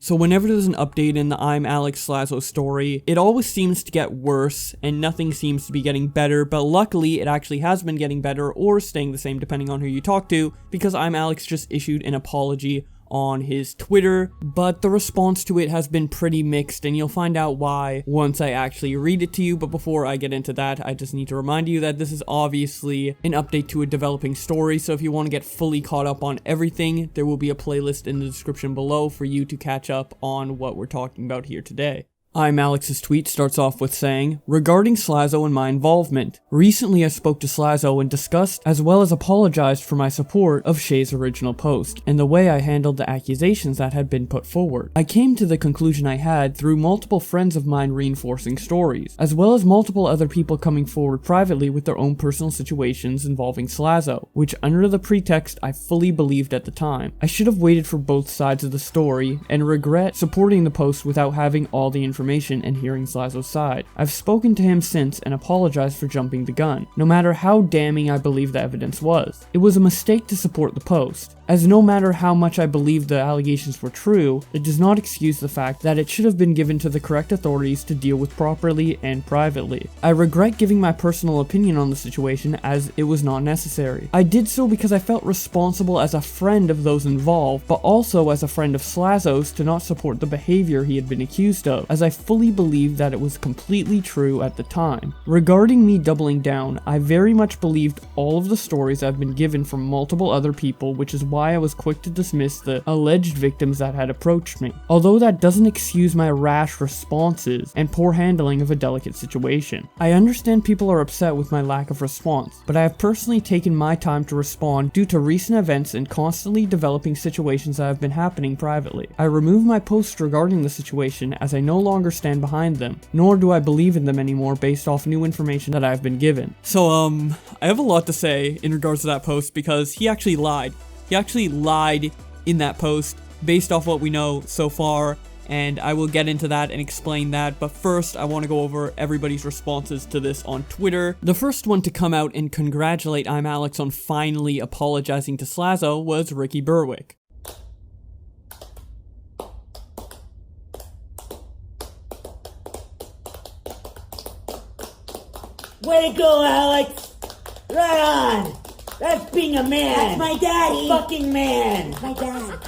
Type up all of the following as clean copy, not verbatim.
So whenever there's an update in the ImAllexx Slazo story, it always seems to get worse and nothing seems to be getting better, but luckily it actually has been getting better or staying the same depending on who you talk to, because ImAllexx just issued an apology on his Twitter, but the response to it has been pretty mixed, and you'll find out why once I actually read it to you. But before I get into that, I just need to remind you that this is obviously an update to a developing story, so if you want to get fully caught up on everything, there will be a playlist in the description below for you to catch up on what we're talking about here today. ImAllexx's tweet starts off with saying, "Regarding Slazo and my involvement, recently I spoke to Slazo and discussed as well as apologized for my support of Shay's original post and the way I handled the accusations that had been put forward. I came to the conclusion I had through multiple friends of mine reinforcing stories, as well as multiple other people coming forward privately with their own personal situations involving Slazo, which under the pretext I fully believed at the time. I should have waited for both sides of the story and regret supporting the post without having all the information and hearing Slazo's side. I've spoken to him since and apologized for jumping the gun, no matter how damning I believe the evidence was. It was a mistake to support the post, as no matter how much I believe the allegations were true, it does not excuse the fact that it should have been given to the correct authorities to deal with properly and privately. I regret giving my personal opinion on the situation as it was not necessary. I did so because I felt responsible as a friend of those involved, but also as a friend of Slazo's to not support the behavior he had been accused of, as I fully believed that it was completely true at the time. Regarding me doubling down, I very much believed all of the stories I've been given from multiple other people, which is why I was quick to dismiss the alleged victims that had approached me. Although that doesn't excuse my rash responses and poor handling of a delicate situation. I understand people are upset with my lack of response, but I have personally taken my time to respond due to recent events and constantly developing situations that have been happening privately. I removed my posts regarding the situation as I no longer stand behind them, nor do I believe in them anymore based off new information that I've been given." So I have a lot to say in regards to that post because he actually lied. He actually lied in that post based off what we know so far, and I will get into that and explain that, but first I want to go over everybody's responses to this on Twitter. The first one to come out and congratulate ImAllexx on finally apologizing to Slazo was Ricky Berwick. Way to go, Alex! Right on! That's being a man! That's my daddy! Fucking man! My dad.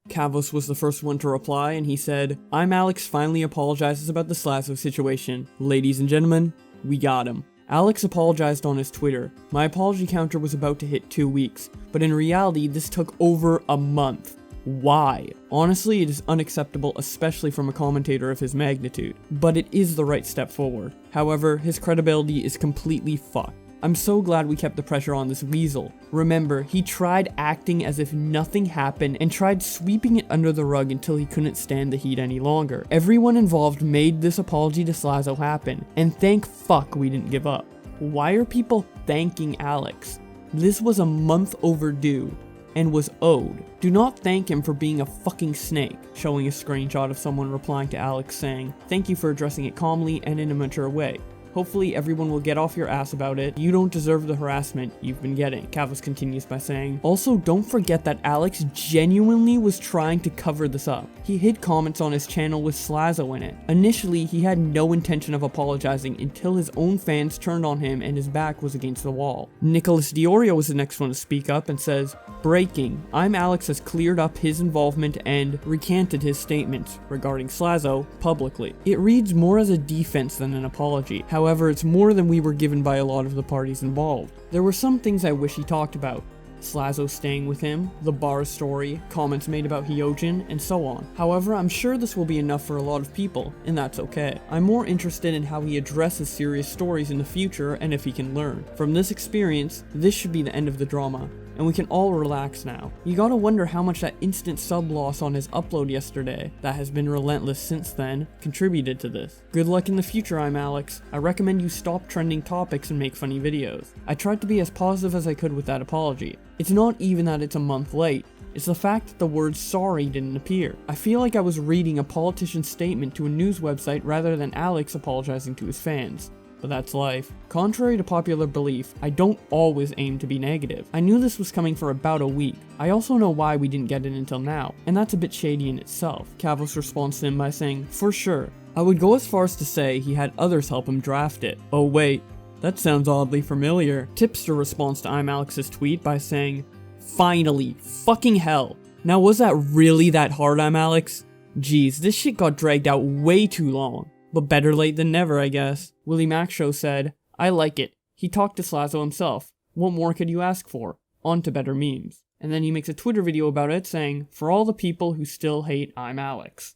Kavos was the first one to reply, and he said, "ImAllexx finally apologizes about the Slazo situation. Ladies and gentlemen, we got him." Alex apologized on his Twitter. "My apology counter was about to hit 2 weeks, but in reality this took over a month. Why? Honestly, it is unacceptable, especially from a commentator of his magnitude, but it is the right step forward. However, his credibility is completely fucked. I'm so glad we kept the pressure on this weasel. Remember, he tried acting as if nothing happened and tried sweeping it under the rug until he couldn't stand the heat any longer. Everyone involved made this apology to Slazo happen, and thank fuck we didn't give up. Why are people thanking Alex? This was a month overdue and was owed. Do not thank him for being a fucking snake," showing a screenshot of someone replying to Alex saying, "Thank you for addressing it calmly and in a mature way. Hopefully everyone will get off your ass about it. You don't deserve the harassment you've been getting." Kavos continues by saying, "Also, don't forget that Alex genuinely was trying to cover this up. He hid comments on his channel with Slazo in it. Initially, he had no intention of apologizing until his own fans turned on him and his back was against the wall." Nicholas Diorio was the next one to speak up and says, "Breaking. ImAllexx has cleared up his involvement and recanted his statements regarding Slazo publicly. It reads more as a defense than an apology. However, it's more than we were given by a lot of the parties involved. There were some things I wish he talked about. Slazo staying with him, the bar story, comments made about Hyojin, and so on. However, I'm sure this will be enough for a lot of people, and that's okay. I'm more interested in how he addresses serious stories in the future and if he can learn. From this experience, this should be the end of the drama, and we can all relax now. You gotta wonder how much that instant sub loss on his upload yesterday, that has been relentless since then, contributed to this. Good luck in the future, ImAllexx. I recommend you stop trending topics and make funny videos." I tried to be as positive as I could with that apology. It's not even that it's a month late. It's the fact that the word sorry didn't appear. I feel like I was reading a politician's statement to a news website rather than Alex apologizing to his fans. but that's life. Contrary to popular belief, I don't always aim to be negative. I knew this was coming for about a week. I also know why we didn't get it until now, and that's a bit shady in itself. Kavos responds to him by saying, for sure. I would go as far as to say he had others help him draft it. Oh wait, that sounds oddly familiar. Tipster responds to ImAllexx's tweet by saying, finally, fucking hell. Now was that really that hard, ImAllexx? Jeez, this shit got dragged out way too long. But better late than never, I guess. Willie Mac Show said, I like it. He talked to Slazo himself. What more could you ask for? On to better memes. And then he makes a Twitter video about it saying, for all the people who still hate ImAllexx.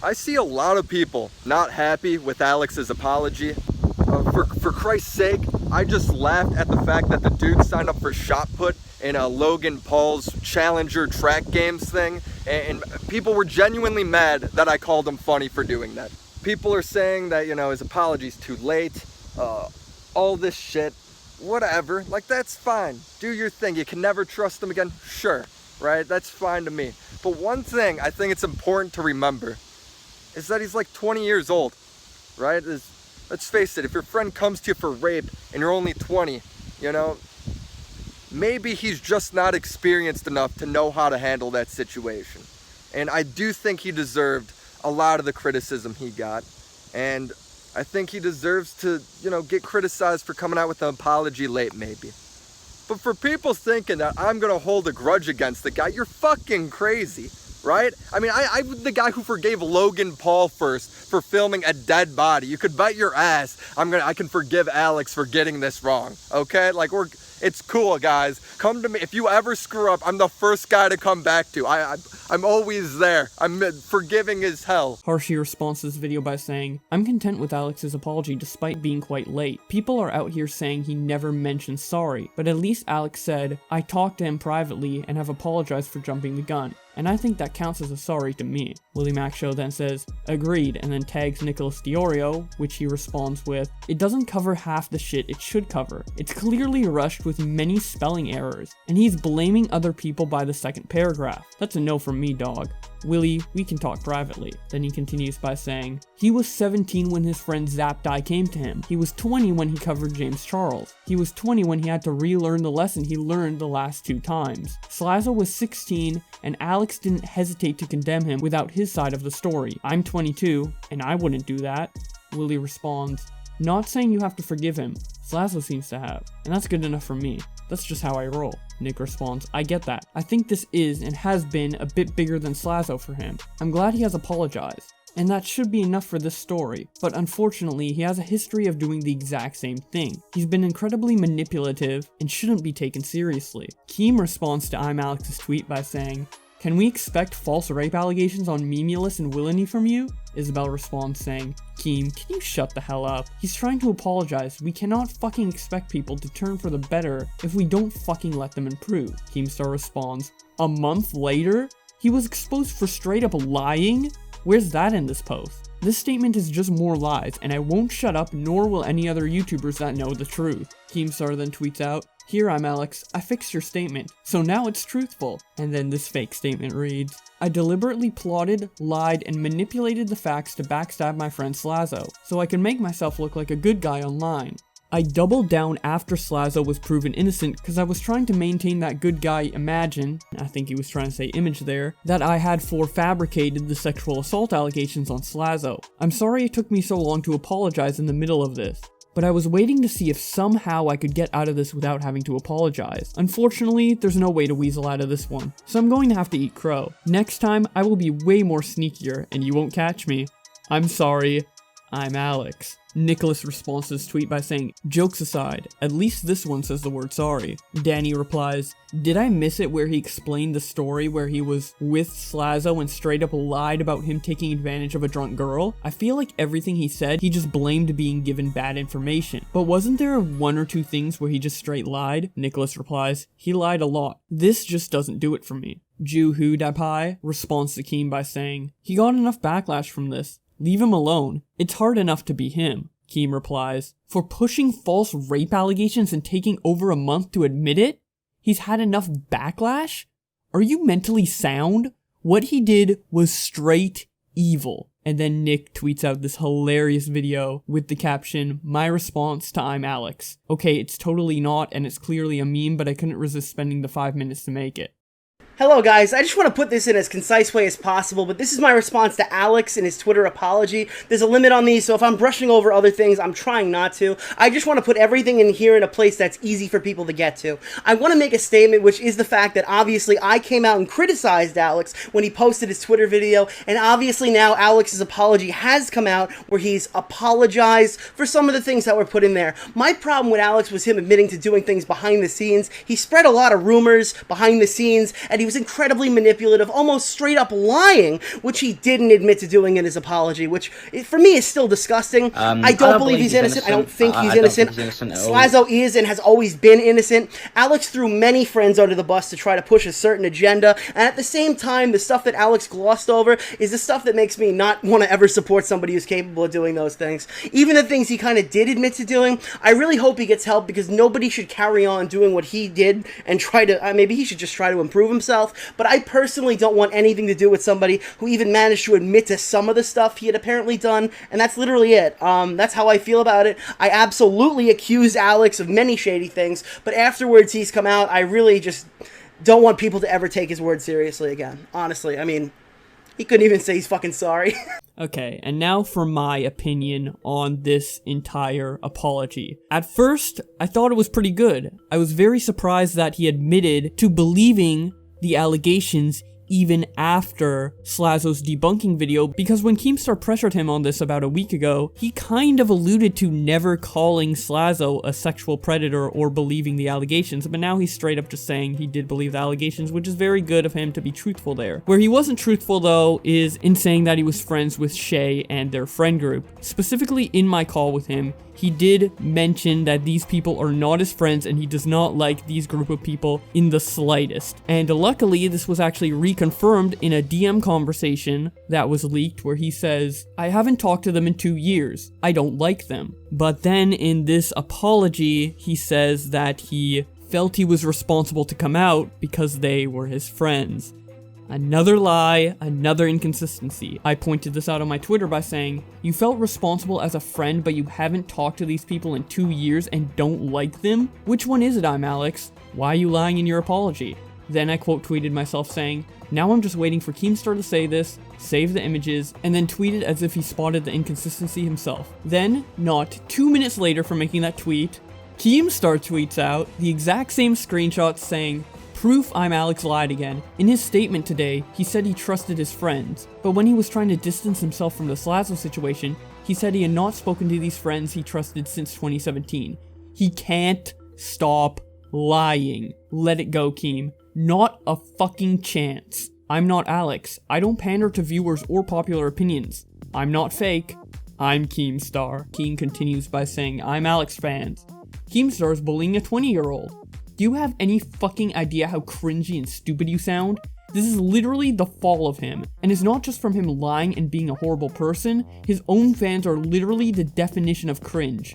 I see a lot of people not happy with Alex's apology. For Christ's sake, I just laughed at the fact that the dude signed up for shot put in Logan Paul's Challenger track games thing, and people were genuinely mad that I called him funny for doing that. People are saying that, you know, his apology's too late, all this shit, whatever, like that's fine. Do your thing. You can never trust him again, sure, right? That's fine to me. But one thing I think it's important to remember is that he's like 20 years old, right? Let's face it, if your friend comes to you for rape and you're only 20, you know, maybe he's just not experienced enough to know how to handle that situation. And I do think he deserved a lot of the criticism he got. And I think he deserves to, you know, get criticized for coming out with an apology late, maybe. But for people thinking that I'm gonna hold a grudge against the guy, you're fucking crazy. Right? I mean, I'm the guy who forgave Logan Paul first for filming a dead body. You could bet your ass I can forgive Alex for getting this wrong. Okay? Like, it's cool, guys. Come to me. If you ever screw up, I'm the first guy to come back to. I'm always there. I'm forgiving as hell. Harshi responds to this video by saying, I'm content with Alex's apology despite being quite late. People are out here saying he never mentioned sorry, but at least Alex said, I talked to him privately and have apologized for jumping the gun. And I think that counts as a sorry to me. Willie Mac Show then says, agreed, and then tags Nicholas Diorio, which he responds with, it doesn't cover half the shit it should cover. It's clearly rushed with many spelling errors, and he's blaming other people by the second paragraph. That's a no from me, dog. Willie, we can talk privately. Then he continues by saying, he was 17 when his friend Zap Die came to him. He was 20 when he covered James Charles. He was 20 when he had to relearn the lesson he learned the last 2 times. Slazo was 16, and Alex didn't hesitate to condemn him without his side of the story. I'm 22, and I wouldn't do that. Willie responds, not saying you have to forgive him. Slazo seems to have, and that's good enough for me. That's just how I roll. Nick responds, I get that. I think this is and has been a bit bigger than Slazo for him. I'm glad he has apologized. And that should be enough for this story, but unfortunately he has a history of doing the exact same thing. He's been incredibly manipulative and shouldn't be taken seriously. Keem responds to ImAllexx's tweet by saying, can we expect false rape allegations on Memulus and Willany from you? Isabel responds saying, Keem, can you shut the hell up? He's trying to apologize. We cannot fucking expect people to turn for the better if we don't fucking let them improve. Keemstar responds, a month later? He was exposed for straight up lying? Where's that in this post? This statement is just more lies, and I won't shut up, nor will any other YouTubers that know the truth. Keemstar then tweets out, here ImAllexx, I fixed your statement, so now it's truthful. And then this fake statement reads, I deliberately plotted, lied, and manipulated the facts to backstab my friend Slazo, so I could make myself look like a good guy online. I doubled down after Slazo was proven innocent because I was trying to maintain that good guy imagine, I think he was trying to say image there, that I had fabricated the sexual assault allegations on Slazo. I'm sorry it took me so long to apologize in the middle of this, but I was waiting to see if somehow I could get out of this without having to apologize. Unfortunately, there's no way to weasel out of this one, so I'm going to have to eat crow. Next time, I will be way more sneakier, and you won't catch me. I'm sorry, ImAllexx. Nicholas responds to this tweet by saying, jokes aside, at least this one says the word sorry. Danny replies, did I miss it where he explained the story where he was with Slazo and straight up lied about him taking advantage of a drunk girl? I feel like everything he said, he just blamed being given bad information. But wasn't there 1 or 2 things where he just straight lied? Nicholas replies, he lied a lot. This just doesn't do it for me. Juhu Dapai responds to Keem by saying, he got enough backlash from this. Leave him alone. It's hard enough to be him. Keem replies, for pushing false rape allegations and taking over a month to admit it? He's had enough backlash? Are you mentally sound? What he did was straight evil. And then Nick tweets out this hilarious video with the caption, "My response to ImAllexx." Okay, it's totally not, and it's clearly a meme, but I couldn't resist spending the 5 minutes to make it. Hello guys, I just want to put this in as concise way as possible, but this is my response to Alex and his Twitter apology. There's a limit on these, so if I'm brushing over other things, I'm trying not to. I just want to put everything in here in a place that's easy for people to get to. I want to make a statement, which is the fact that obviously I came out and criticized Alex when he posted his Twitter video, and obviously now Alex's apology has come out where he's apologized for some of the things that were put in there. My problem with Alex was him admitting to doing things behind the scenes. He spread a lot of rumors behind the scenes, and he was incredibly manipulative, almost straight up lying, which he didn't admit to doing in his apology, which for me is still disgusting. I don't believe he's innocent. I don't think he's innocent. Slazo is and has always been innocent. Alex threw many friends under the bus to try to push a certain agenda, and at the same time, the stuff that Alex glossed over is the stuff that makes me not want to ever support somebody who's capable of doing those things. Even the things he kind of did admit to doing, I really hope he gets help, because nobody should carry on doing what he did and try to, maybe he should just try to improve himself. But I personally don't want anything to do with somebody who even managed to admit to some of the stuff he had apparently done, and that's literally it. That's how I feel about it. I absolutely accused Alex of many shady things, but afterwards he's come out. I really just don't want people to ever take his word seriously again. Honestly, I mean, he couldn't even say he's fucking sorry. Okay, and now for my opinion on this entire apology. At first, I thought it was pretty good. I was very surprised that he admitted to believing the allegations even after Slazo's debunking video, because when Keemstar pressured him on this about a week ago, he kind of alluded to never calling Slazo a sexual predator or believing the allegations, but now he's straight up just saying he did believe the allegations, which is very good of him to be truthful there. Where he wasn't truthful though is in saying that he was friends with Shay and their friend group. Specifically in my call with him, he did mention that these people are not his friends and he does not like these group of people in the slightest. And luckily, this was actually reconfirmed in a DM conversation that was leaked where he says, "I haven't talked to them in 2 years. I don't like them." But then in this apology, he says that he felt he was responsible to come out because they were his friends. Another lie, another inconsistency. I pointed this out on my Twitter by saying, "You felt responsible as a friend, but you haven't talked to these people in 2 years and don't like them? Which one is it, ImAllexx? Why are you lying in your apology?" Then I quote tweeted myself saying, "Now I'm just waiting for Keemstar to say this, save the images, and then tweeted as if he spotted the inconsistency himself." Then, not 2 minutes later from making that tweet, Keemstar tweets out the exact same screenshot saying, "Proof ImAllexx lied again. In his statement today, he said he trusted his friends, but when he was trying to distance himself from the Slazo situation, he said he had not spoken to these friends he trusted since 2017. He can't stop lying. Let it go, Keem. Not a fucking chance. I'm not Alex. I don't pander to viewers or popular opinions. I'm not fake. I'm Keemstar." Keem continues by saying, "ImAllexx fans. Keemstar is bullying a 20-year-old. Do you have any fucking idea how cringy and stupid you sound? This is literally the fall of him, and it's not just from him lying and being a horrible person. His own fans are literally the definition of cringe.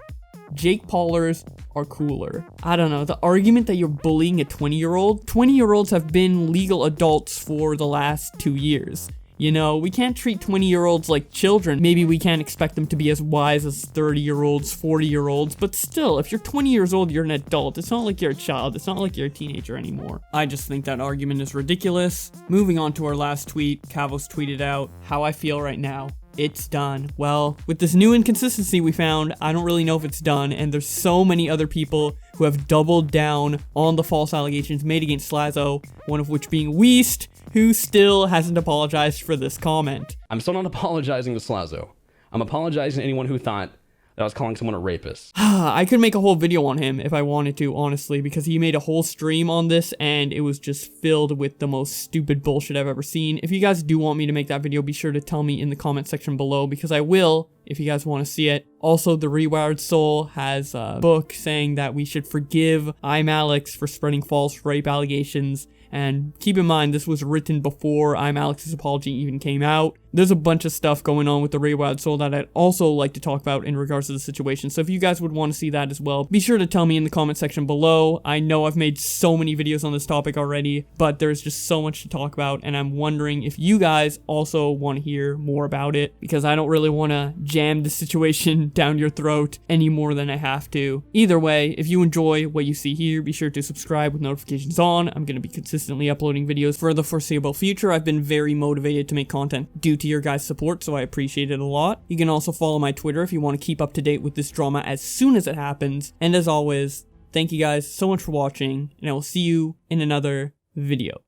Jake Paulers are cooler." I don't know, the argument that you're bullying a 20-year-old? 20-year-olds have been legal adults for the last 2 years. You know, we can't treat 20-year-olds like children. Maybe we can't expect them to be as wise as 30-year-olds, 40-year-olds, but still, if you're 20 years old, you're an adult. It's not like you're a child. It's not like you're a teenager anymore. I just think that argument is ridiculous. Moving on to our last tweet, Kavos tweeted out, "How I feel right now. It's done." Well, with this new inconsistency we found, I don't really know if it's done, and there's so many other people who have doubled down on the false allegations made against Slazo, one of which being Weast, who still hasn't apologized for this comment. I'm still not apologizing to Slazo. I'm apologizing to anyone who thought that I was calling someone a rapist. I could make a whole video on him if I wanted to, honestly, because he made a whole stream on this and it was just filled with the most stupid bullshit I've ever seen. If you guys do want me to make that video, be sure to tell me in the comment section below, because I will, if you guys want to see it. Also, The Rewired Soul has a book saying that we should forgive ImAllexx for spreading false rape allegations And keep in mind, this was written before ImAllexx's apology even came out. There's a bunch of stuff going on with the Ray Wild Soul that I'd also like to talk about in regards to the situation. So if you guys would want to see that as well, be sure to tell me in the comment section below. I know I've made so many videos on this topic already, but there's just so much to talk about, and I'm wondering if you guys also want to hear more about it, because I don't really want to jam the situation down your throat any more than I have to. Either way, if you enjoy what you see here, be sure to subscribe with notifications on. I'm going to be consistently uploading videos for the foreseeable future. I've been very motivated to make content due to your guys' support, so I appreciate it a lot. You can also follow my Twitter if you want to keep up to date with this drama as soon as it happens. And as always, thank you guys so much for watching, and I will see you in another video.